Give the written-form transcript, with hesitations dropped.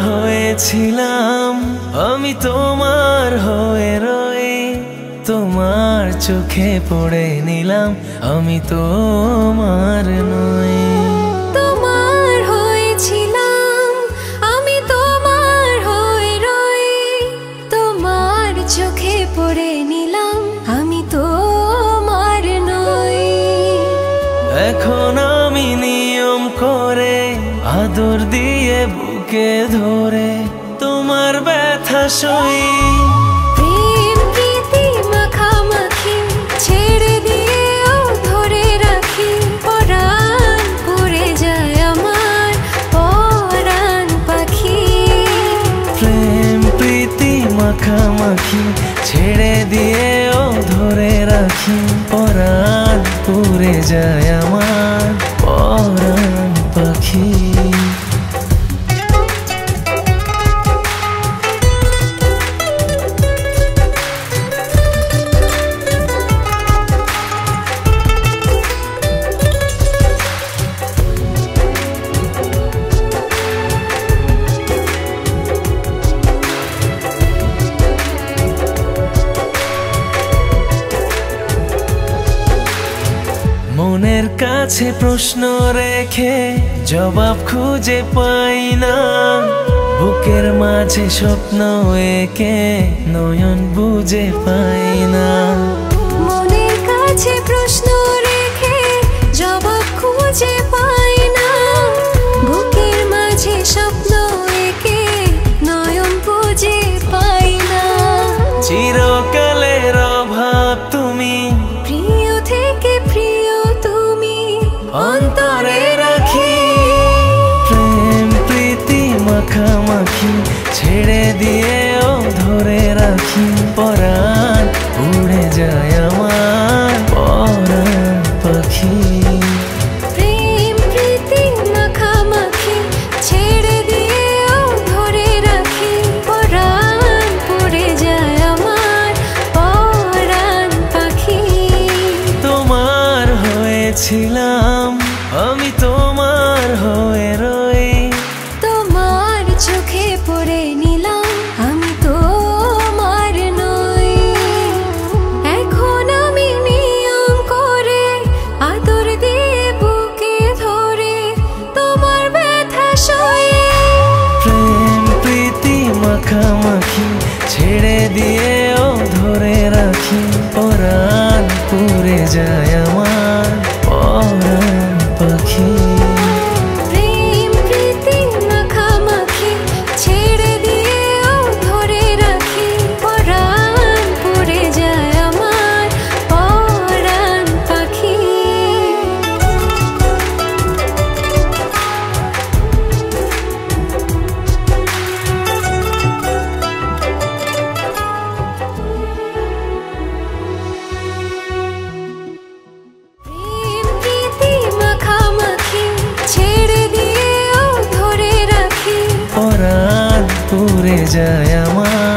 হয়েছিলাম আমি তোমার হয়ে রয়ে, তোমার চোখে পড়ে নিলাম আমি তোমার নই। তোমার হয়েছিলাম আমি তোমার হয়ে রয়ে, তোমার চোখে পড়ে নিলাম আমি তোমার নই। এখন আমি নিয়ম করে আদর দিয়ে বুকে ধরে তোমার ব্যথা সই। প্রেম প্রীতি মাখামাখি ছেড়ে দিয়েও ধরে রাখি, পরাণ পড়ে যায় আমার পরাণ পাখি। প্রেম প্রীতি মাখামাখি ছেড়ে দিয়েও ধরে রাখি, পরাণ পুড়ে যায় আমার পরাণ পাখি। মনের কাছে প্রশ্ন রেখে জবাব খুঁজে পাই না, বুকের মাঝে স্বপ্ন এঁকে নয়ন বুঝে পাই না। মনের কাছে প্রশ্ন রেখে জবাব খুঁজে পাই না, বুকের মাঝে স্বপ্ন এঁকে নয়ন বুঝে পাই না। চিরকালের অভাব তুমি, প্রিয় থেকে প্রিয় তুমি অন্তরে রাখি। প্রেম প্রীতি মাখামাখি ছেড়ে দিয়েও ধরে রাখি, পরাণ উড়ে যায় আমার পরাণ পাখি। প্রেম প্রীতি মাখামাখি ছেড়ে দিয়েও ধরে রাখি, পরাণ পড়ে যায় আমার পরাণ পাখি। তোমার হয়েছিলাম আমি তোমার হয়ে রই, তোমার চোখে পড়ে নিলাম আমি তোমার নই। এখন আমি নিয়ম করে আদর দিয়ে বুকে ধরে তোমার ব্যথা সয়ে। প্রেম প্রীতি মাখামাখি ছেড়ে দিয়েও ধরে রাখি, পরাণ পুড়ে যায় আমার পরাণ পাখি। প্রেম প্রীতি মাখামাখি ছেড়ে দিয়েও ধরে রাখি, পরাণ পড়ে যায় আমার পরাণ পাখি। প্রেম প্রীতি মাখামাখি ছেড়ে দিয়েও ধরে রাখি, পরাণ পুড়ে যায় আমার